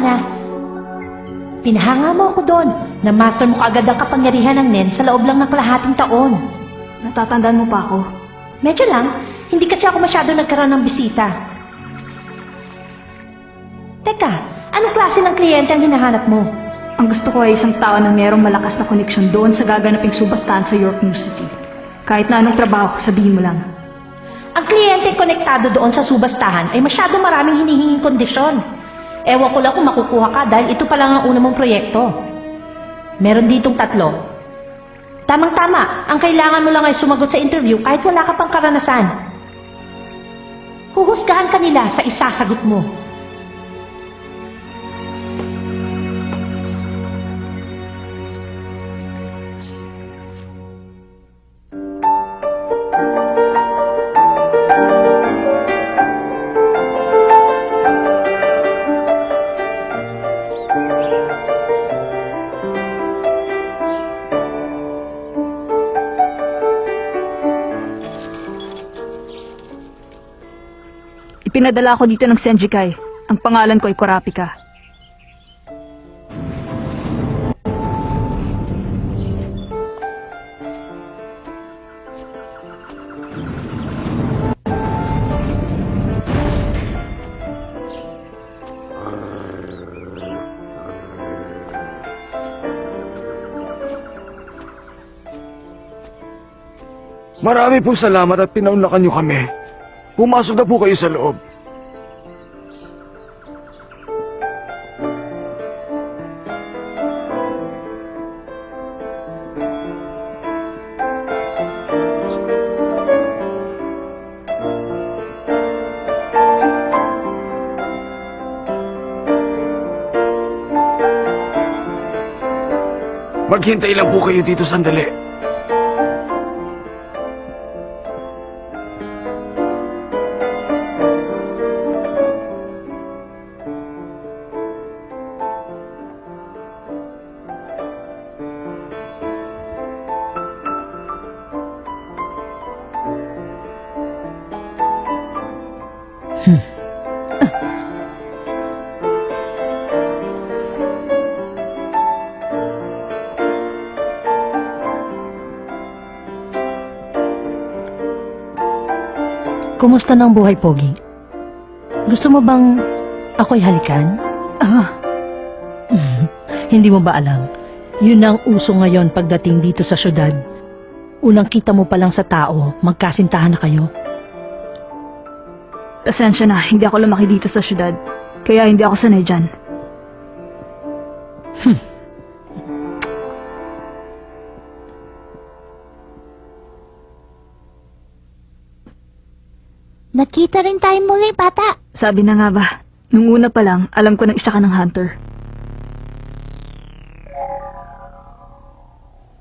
na. Pinahanga mo ako doon. Na-master mo agad ang kapangyarihan ng Nen sa loob lang ng kalahating taon. Natatandaan mo pa ako? Medyo lang. Hindi kasi ako masyado nagkaroon ng bisita. Teka, anong klase ng kliyente ang hinahanap mo? Ang gusto ko ay isang tao na mayroong malakas na koneksyon doon sa gaganaping subastahan sa York New City. Kahit na anong trabaho, sabihin mo lang. Ang kliyente konektado doon sa subastahan ay masyado maraming hinihinging kondisyon. Ewan ko lang kung makukuha ka dahil ito pa lang ang una mong proyekto. Meron ditong 3. Tamang-tama, ang kailangan mo lang ay sumagot sa interview kahit wala ka pang karanasan. Huhusgahan ka nila sa isasagot mo. Ipinadala ako dito ng Senjikai. Ang pangalan ko ay Kurapika. Marami po salamat at pinaunlakan niyo kami. Pumasok na po kayo sa loob. Maghintay lang po kayo dito sandali. Kumusta na ang buhay, Pogi? Gusto mo bang ako'y halikan? Hindi mo ba alam? Yun ang uso ngayon pagdating dito sa syudad. Unang kita mo pa lang sa tao, magkasintahan na kayo. Pasensya na, hindi ako lumaki dito sa syudad. Kaya hindi ako sanay dyan. Nakita rin tayo muli, bata. Sabi na nga ba, nung una pa lang, alam ko na isa ka ng hunter.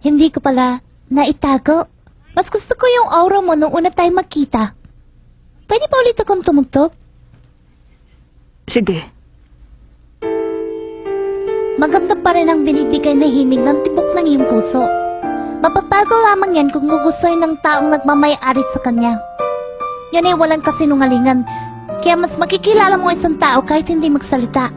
Hindi ko pala naitago. Mas gusto ko yung aura mo nung una tayo magkita. Pwede pa ulit akong tumugtog? Sige. Maganda pa rin ang binibigay na himig ng tibok ng iyong puso. Mapapago lamang yan kung gugustuhin ng taong nagmamay-ari sa kanya. Yan ay walang kasinungalingan, kaya mas makikilala mo isang tao kahit hindi magsalita.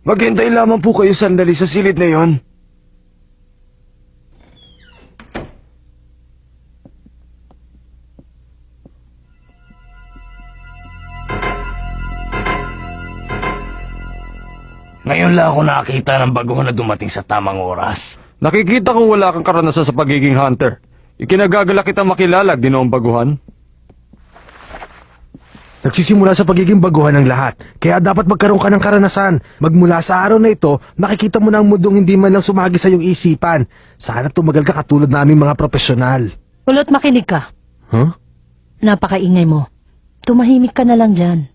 Maghintay lamang po kayo sandali sa silid na yon. Ngayon lang ako nakakita ng baguhan na dumating sa tamang oras. Nakikita ko wala kang karanasan sa pagiging hunter. Ikinagagalak kitang makilala, Ginoong Baguhan. Nagsisimula sa pagiging baguhan ng lahat, kaya dapat magkaroon ka ng karanasan. Magmula sa araw na ito, makikita mo na ang mundong hindi man lang sumagi sa iyong isipan. Sana tumagal ka katulad naming mga profesional. Kulot, makinig ka. Huh? Napakaingay mo. Tumahimik ka na lang dyan.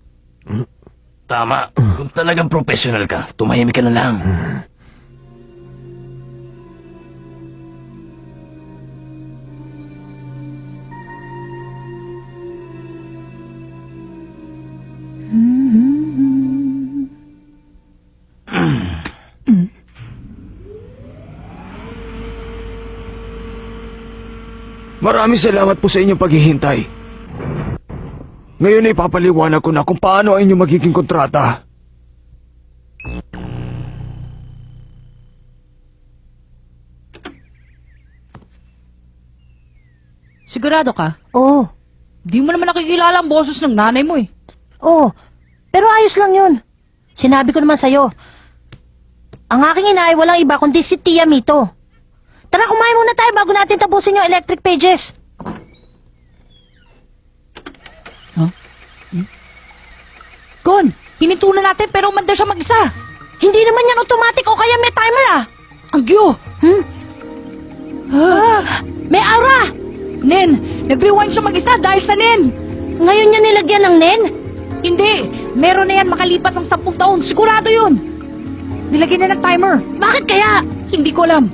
Tama. Kung talagang professional ka, tumahimik ka na lang. Maraming salamat po sa inyong paghihintay. Ngayon ay papaliwanag ko na kung paano ang inyong magiging kontrata. Sigurado ka? Oo. Di mo naman nakikilala ang boses ng nanay mo eh. Oo. Pero ayos lang yun. Sinabi ko naman sa'yo. Ang aking ina ay walang iba kundi si Tia Mito. Tara, kumain muna tayo bago natin tapusin yung electric pages. Gon, hininto na natin pero umanda siya mag-isa. Hindi naman yan automatic o kaya may timer ah. Ang gyo! May aura! Nen, nag-rewind siya mag-isa dahil sa Nen. Ngayon niya nilagyan ng nen? Hindi, meron na yan makalipas ng 10 taon. Sigurado yun. Nilagyan na ng timer. Bakit kaya? Hindi ko alam.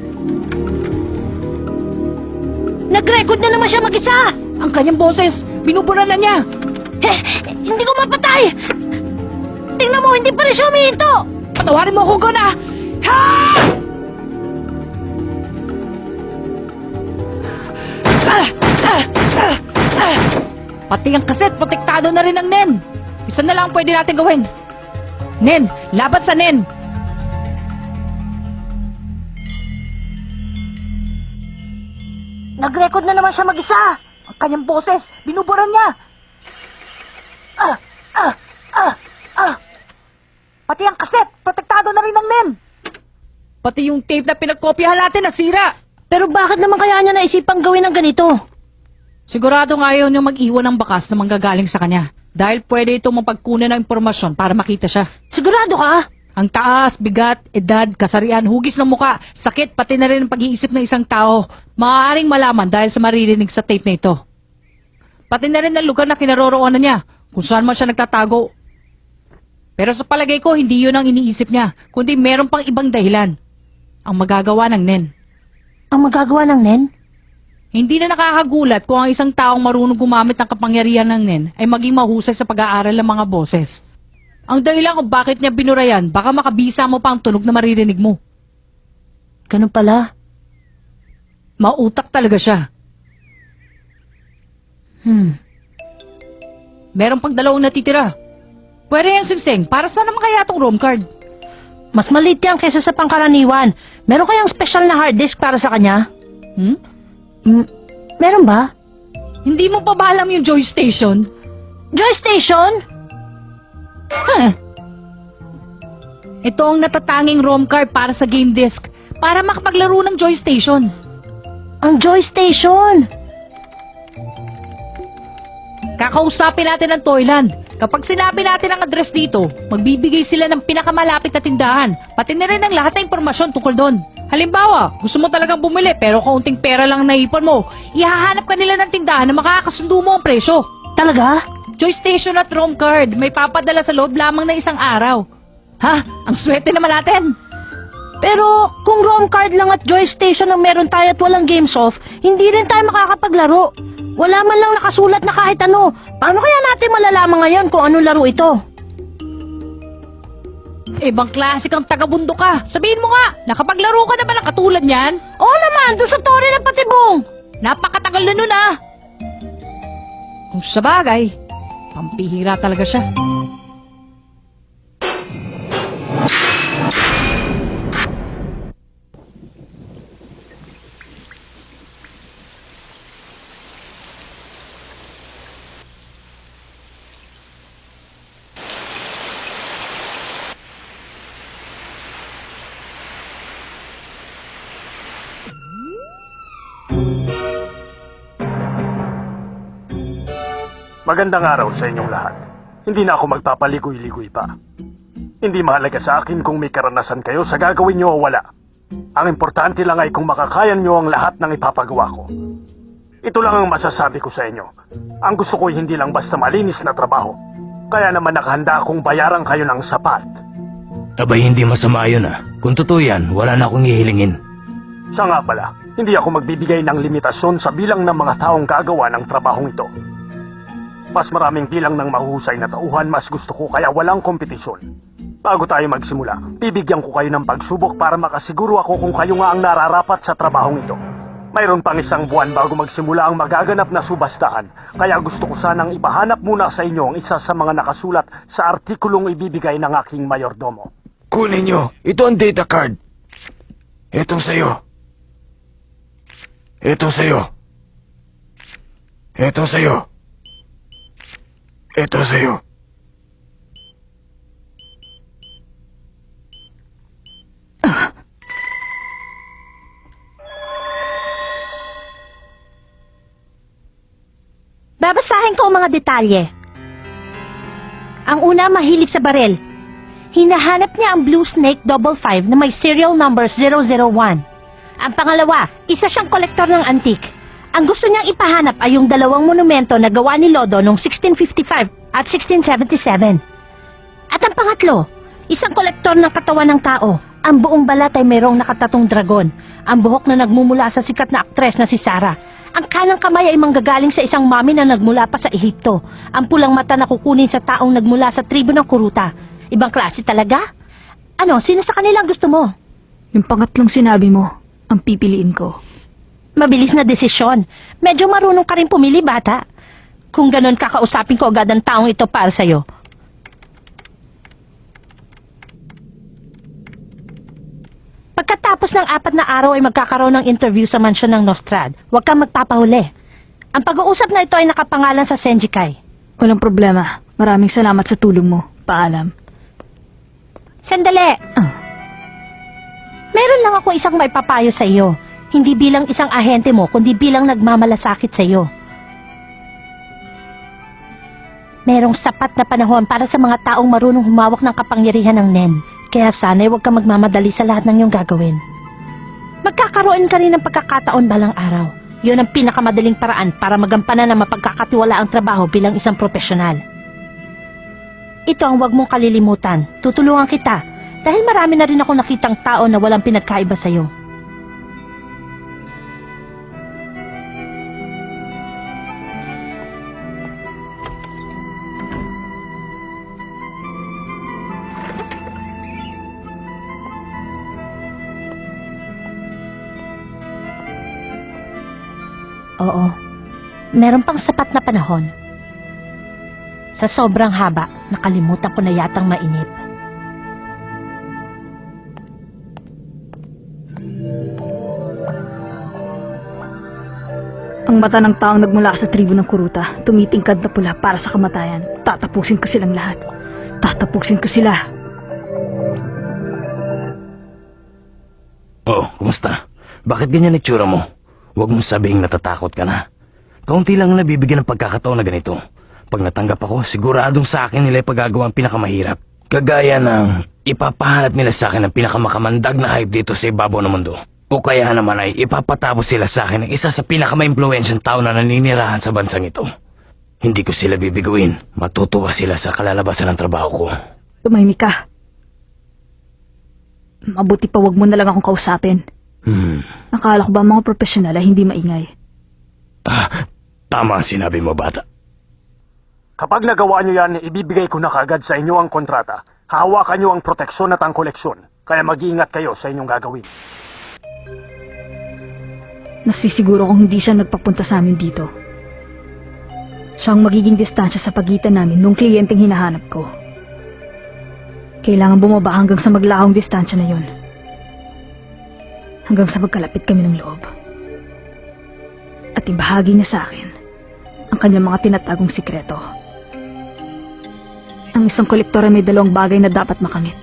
Nag-record na naman siya mag-isa. Ang kanyang boses, binubura na niya. Hindi ko mapatay. Tingnan mo, hindi pa rin siya humihinto. Patawarin mo ako, Gon ah! Ha! Pati ang kaset, protektado na rin ang Nen. Isa na lang ang pwede natin gawin. Nen, laban sa Nen. Nag-record na naman siya mag-isa. Ang kanyang boses, binuburan niya. Pati ang kaset, protektado na rin ang Nen. Pati yung tape na pinagkopyahan natin nasira. Pero bakit naman kaya niya naisipang gawin ng ganito? Sigurado nga ayaw niya mag-iwan ng bakas na manggagaling sa kanya. Dahil pwede itong mapagkunan ng impormasyon para makita siya. Sigurado ka? Ang taas, bigat, edad, kasarian, hugis ng muka, sakit, pati na rin ang pag-iisip ng isang tao. Maaaring malaman dahil sa maririnig sa tape na ito. Pati na rin ang lugar na kinaroroonan niya, kung saan man siya nagtatago. Pero sa palagay ko, hindi yun ang iniisip niya, kundi meron pang ibang dahilan. Ang magagawa ng Nen. Ang magagawa ng nen? Hindi na nakakagulat kung ang isang taong marunong gumamit ng kapangyarihan ng Nen ay maging mahusay sa pag-aaral ng mga boses. Ang dahilan kung bakit niya binura yan, baka makabisa mo pa ang tunog na maririnig mo. Ganun pala. Mautak talaga siya. Meron pang 2 natitira. Pwede yan, Singseng. Para saan naman kaya itong ROM card? Mas maliit yan kaysa sa pangkaraniwan. Meron kayang special na hard disk para sa kanya? Meron ba? Hindi mo pa ba alam yung Joy Station? Joy Station? Ito ang natatanging ROM card para sa game disc. Para makapaglaro ng Joy Station. Ang Joy Station! Kakausapin natin ang Toyland. Kapag sinabi natin ang address dito, magbibigay sila ng pinakamalapit na tindahan, pati na rin ang lahat ng impormasyon tungkol doon. Halimbawa, gusto mo talagang bumili pero kaunting pera lang naipon mo, ihahanap ka nila ng tindahan na makakasundo mo ang presyo. Talaga? Joy Station at ROM card, may papadala sa loob lamang ng 1 araw. Ha? Ang swerte naman natin. Pero kung ROM card lang at Joy Station ang meron tayo at walang games off, hindi rin tayo makakapaglaro. Wala man lang nakasulat na kahit ano. Paano kaya natin malalaman ngayon kung anong laro ito? Ibang klase kang taga-bundok ka. Sabihin mo nga, nakapaglaro ka na ba ng katulad niyan? Oo naman, doon sa Torre ng Patibong. Napakatagal na nun ah. Kung sa bagay, pampihira talaga siya. Magandang araw sa inyong lahat. Hindi na ako magpapaligoy-ligoy pa. Hindi mahalaga sa akin kung may karanasan kayo sa gagawin nyo o wala. Ang importante lang ay kung makakayan nyo ang lahat ng ipapagawa ko. Ito lang ang masasabi ko sa inyo. Ang gusto ko ay hindi lang basta malinis na trabaho. Kaya naman nakahanda akong bayaran kayo ng sapat. Abay, hindi masama yun ah. Kung totoo yan, wala na akong hihilingin. Siya nga pala, hindi ako magbibigay ng limitasyon sa bilang ng mga taong gagawa ng trabahong ito. Mas maraming bilang ng mahuhusay na tauhan, mas gusto ko, kaya walang kompetisyon. Bago tayo magsimula, bibigyan ko kayo ng pagsubok para makasiguro ako kung kayo nga ang nararapat sa trabahong ito. Mayroon pang isang buwan bago magsimula ang magaganap na subastahan, kaya gusto ko sanang ipahanap muna sa inyo ang isa sa mga nakasulat sa artikulong ibibigay ng aking mayordomo. Kunin nyo. Ito ang data card. Ito sa'yo. Ito sa'yo. Ito sa'yo. Ito sa'yo. Babasahin ko ang mga detalye. Ang una, mahilig sa barel. Hinahanap niya ang Blue Snake 55 na may serial number 001. Ang pangalawa, isa siyang kolektor ng antique. Ang gusto niyang ipahanap ay yung dalawang monumento na gawa ni Lodo noong 1655 at 1677. At ang pangatlo, isang kolektor ng katawan ng tao. Ang buong balat ay mayroong nakatatong dragon. Ang buhok na nagmumula sa sikat na aktres na si Sarah. Ang kanang kamay ay manggagaling sa isang mami na nagmula pa sa Ehipto. Ang pulang mata na kukunin sa taong nagmula sa tribo ng Kuruta. Ibang klase talaga? Ano, sino sa kanilang gusto mo? Yung pangatlong sinabi mo, ang pipiliin ko. Mabilis na desisyon. Medyo marunong ka rin pumili, bata. Kung ganon, kakausapin ko agad ang taong ito para sa'yo. Pagkatapos ng 4 na araw ay magkakaroon ng interview sa mansyon ng Nostrad. Huwag kang magpapahuli. Ang pag-uusap na ito ay nakapangalan sa Senjikai. Walang problema. Maraming salamat sa tulong mo. Paalam. Sandali! Meron lang ako isang may papayo sa iyo. Hindi bilang isang ahente mo, kundi bilang nagmamalasakit sa iyo. Merong sapat na panahon para sa mga taong marunong humawak ng kapangyarihan ng Nen. Kaya sana'y huwag kang magmamadali sa lahat ng iyong gagawin. Magkakaroon ka rin ng pagkakataon balang araw. Yun ang pinakamadaling paraan para magampanan na mapagkakatiwala ang trabaho bilang isang profesional. Ito ang huwag mong kalilimutan. Tutulungan kita dahil marami na rin ako nakitang tao na walang pinagkaiba sa'yo. Oo, meron pang sapat na panahon. Sa sobrang haba, nakalimutan ko na yatang mainip. Ang mata ng taong nagmula sa tribo ng Kuruta, tumitingkad na pula para sa kamatayan. Tatapusin ko silang lahat. Tatapusin ko sila. Oh, kumusta? Bakit ganyan itsura mo? Huwag mong sabihing natatakot ka na. Kaunti lang ang nabibigyan ng pagkakataon na ganito. Pag natanggap ako, siguradong sa akin nila ipagagawa ang pinakamahirap. Kagaya ng ipapahanap nila sa akin ang pinakamakamandag na hype dito sa ibabaw ng mundo. O kaya naman ay ipapatapos sila sa akin ng isa sa pinakamaimpluwensyang tao na naninirahan sa bansang ito. Hindi ko sila bibiguin. Matutuwa sila sa kalalabasan ng trabaho ko. Tumahimik ka. Mabuti pa wag mo na lang akong kausapin. Nakala ko ba mga profesional ay hindi maingay? Tama ang sinabi mo, bata. Kapag nagawa nyo yan, ibibigay ko na kagad sa inyo ang kontrata. Hawakan nyo ang proteksyon at ang koleksyon. Kaya mag-iingat kayo sa inyong gagawin. Nasisiguro kong hindi siya nagpapunta sa amin dito. Siya ang magiging distansya sa pagitan namin nung kliyenteng hinahanap ko. Kailangan bumaba hanggang sa maglahong distansya na yon. Hanggang sa magkalapit kami ng loob. At ibahagi niya sa akin ang kanyang mga tinatagong sikreto. Ang isang kolektor ay may 2 bagay na dapat makamit.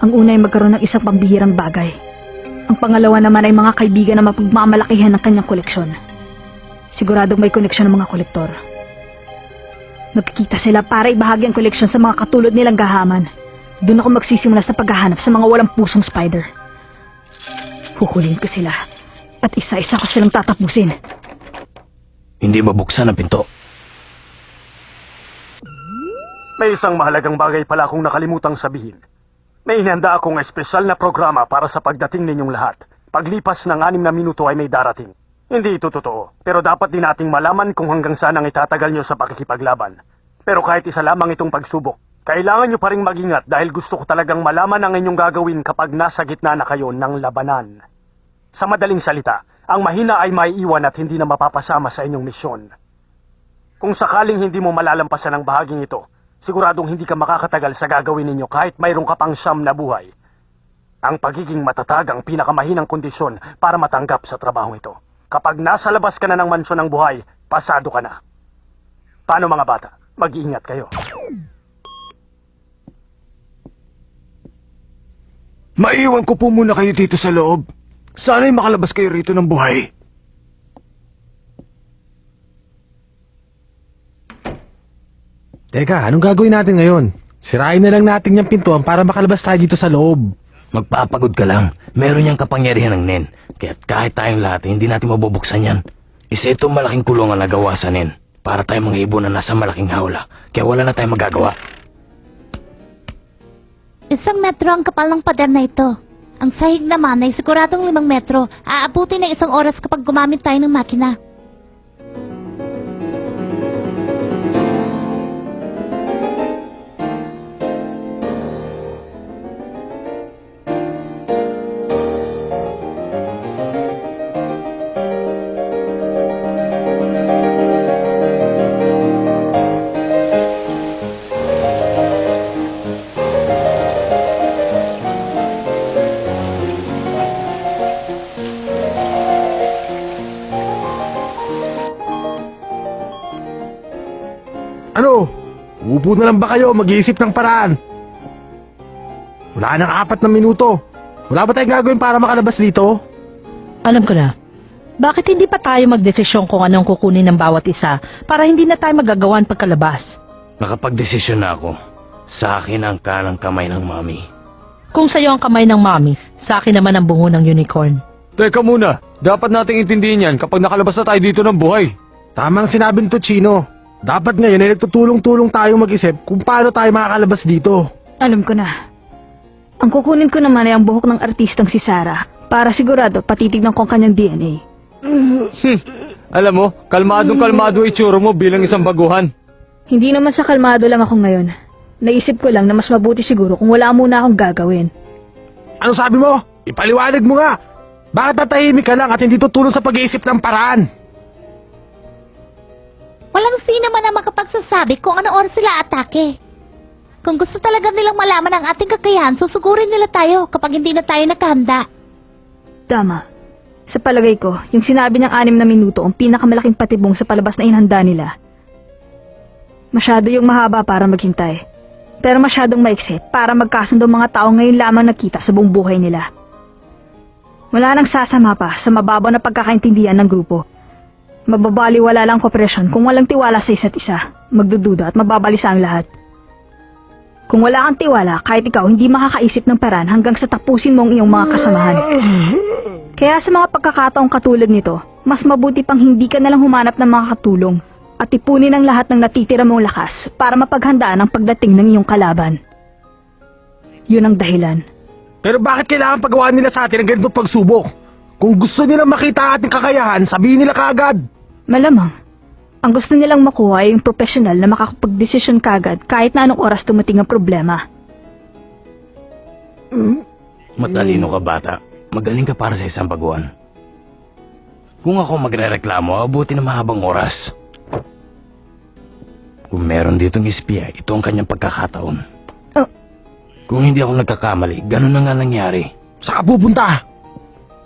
Ang una ay magkaroon ng isang pambihirang bagay. Ang pangalawa naman ay mga kaibigan na mapagmamalakihan ng kanyang koleksyon. Siguradong may koneksyon ng mga kolektor. Magkikita sila para ibahagi ang koleksyon sa mga katulad nilang gahaman. Doon ako magsisimula sa paghahanap sa mga walang pusong spider. Huhulihin ko sila at isa-isa ko silang tatapusin. Hindi mabuksan ang pinto. May isang mahalagang bagay pala akong nakalimutang sabihin. May inihanda akong espesyal na programa para sa pagdating ninyong lahat. Paglipas ng 6 na minuto ay may darating. Hindi ito totoo, pero dapat din nating malaman kung hanggang saan ang itatagal nyo sa pakikipaglaban. Pero kahit isa lamang itong pagsubok, kailangan nyo pa ring mag-ingat dahil gusto ko talagang malaman ang inyong gagawin kapag nasa gitna na kayo ng labanan. Sa madaling salita, Ang mahina ay maiiwan at hindi na mapapasama sa inyong misyon. Kung sakaling hindi mo malalampasan ang bahaging ito, siguradong hindi ka makakatagal sa gagawin ninyo kahit mayroong ka pang siyam na buhay. Ang pagiging matatag ang pinakamahinang kondisyon para matanggap sa trabahong ito. Kapag nasa labas ka na ng mansyon ng buhay, pasado ka na. Paano mga bata? Mag-iingat kayo. Maiiwan ko po muna kayo dito sa loob. Sana'y makalabas kayo rito ng buhay. Teka, anong gagawin natin ngayon? Sirain na lang natin yung pintuan para makalabas tayo dito sa loob. Magpapagod ka lang. Meron niyang kapangyarihan ng Nen. Kaya't kahit tayong lahat, hindi natin mabubuksan yan. Isa itong malaking kulungan na gawa sa Nen. Para tayong mga ibon na nasa malaking hawla. Kaya wala na tayong magagawa. 1 metro ang kapal ng pader na ito. Ang sahig naman ay siguradong 5 metro. Aabutin ng 1 oras kapag gumamit tayo ng makina. Ano? Upo na lang ba kayo? Mag-iisip ng paraan. Wala nang 4 na minuto. Wala ba tayong gagawin para makalabas dito? Alam ko na. Bakit hindi pa tayo magdesisyon kung anong kukunin ng bawat isa para hindi na tayo magagawan pagkalabas? Nakapag-desisyon na ako. Sa akin ang kanang kamay ng mami. Kung sa'yo ang kamay ng mami, sa akin naman ang bungo ng unicorn. Teka muna, dapat nating intindihin yan kapag nakalabas na tayo dito ng buhay. Tamang sinabi nito, Chino. Dapat ngayon ay nagtutulong-tulong tayong mag-isip kung paano tayo makakalabas dito. Alam ko na. Ang kukunin ko naman ay ang buhok ng artistang si Sarah para sigurado patitignan ko ang kanyang DNA. Alam mo, kalmadong-kalmado itsura mo bilang isang baguhan. Hindi naman sa kalmado lang ako ngayon. Naisip ko lang na mas mabuti siguro kung wala muna akong gagawin. Ano sabi mo? Ipaliwanag mo nga. Bakit tatahimik ka lang at hindi tutulong sa pag-iisip ng paraan? Walang sino man ang makapagsasabi kung ano oras sila atake. Kung gusto talaga nilang malaman ang ating kakayahan, susugurin nila tayo kapag hindi na tayo nakahanda. Tama. Sa palagay ko, yung sinabi niyang 6 na minuto ang pinakamalaking patibong sa palabas na inhanda nila. Masyado yung mahaba para maghintay. Pero masyadong maiksi para magkasundo mga tao ngayon lamang nakita sa buong buhay nila. Wala nang sasama pa sa mababaw na pagkakaintindihan ng grupo. Mababaliwala lang kooperasyon kung walang tiwala sa isa't isa, magdududa at mababalisa ang lahat. Kung wala kang tiwala, kahit ikaw hindi makakaisip ng paraan hanggang sa tapusin mo ang iyong mga kasamahan. Kaya sa mga pagkakataong katulad nito, mas mabuti pang hindi ka nalang humanap ng mga katulong at ipunin ang lahat ng natitira mong lakas para mapaghandaan ang pagdating ng iyong kalaban. Yun ang dahilan. Pero bakit kailangan pagawaan nila sa atin ang ganitong pagsubok? Kung gusto nila makita ang ating kakayahan, sabihin nila kaagad. Malamang, ang gusto nilang makuha ay yung profesional na makakapagdesisyon kagad kahit na anong oras tumating ang problema. Matalino ka, bata. Magaling ka para sa isang baguhan. Kung ako magre-reklamo, abuti na mahabang oras. Kung meron ditong espiya, ito ang kanyang pagkakataon. Kung hindi ako nagkakamali, ganun na nga nangyari. Saan ka pupunta?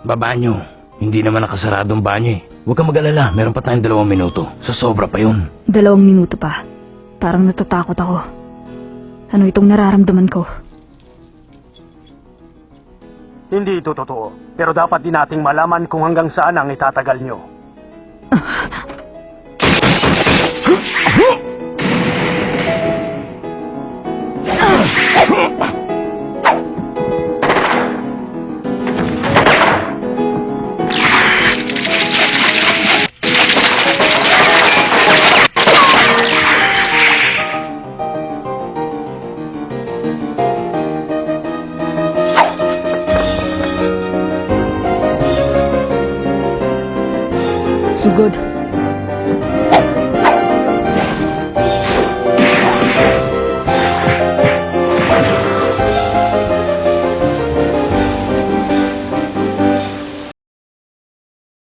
Baba nyo. Hindi naman nakasaradong banyo eh. Huwag kang mag-alala, meron pa tayong 2 minuto. Sa sobra pa yun. 2 minuto pa. Parang natatakot ako. Ano itong nararamdaman ko? Hindi ito totoo. Pero dapat din nating malaman kung hanggang saan ang itatagal nyo. Sugod.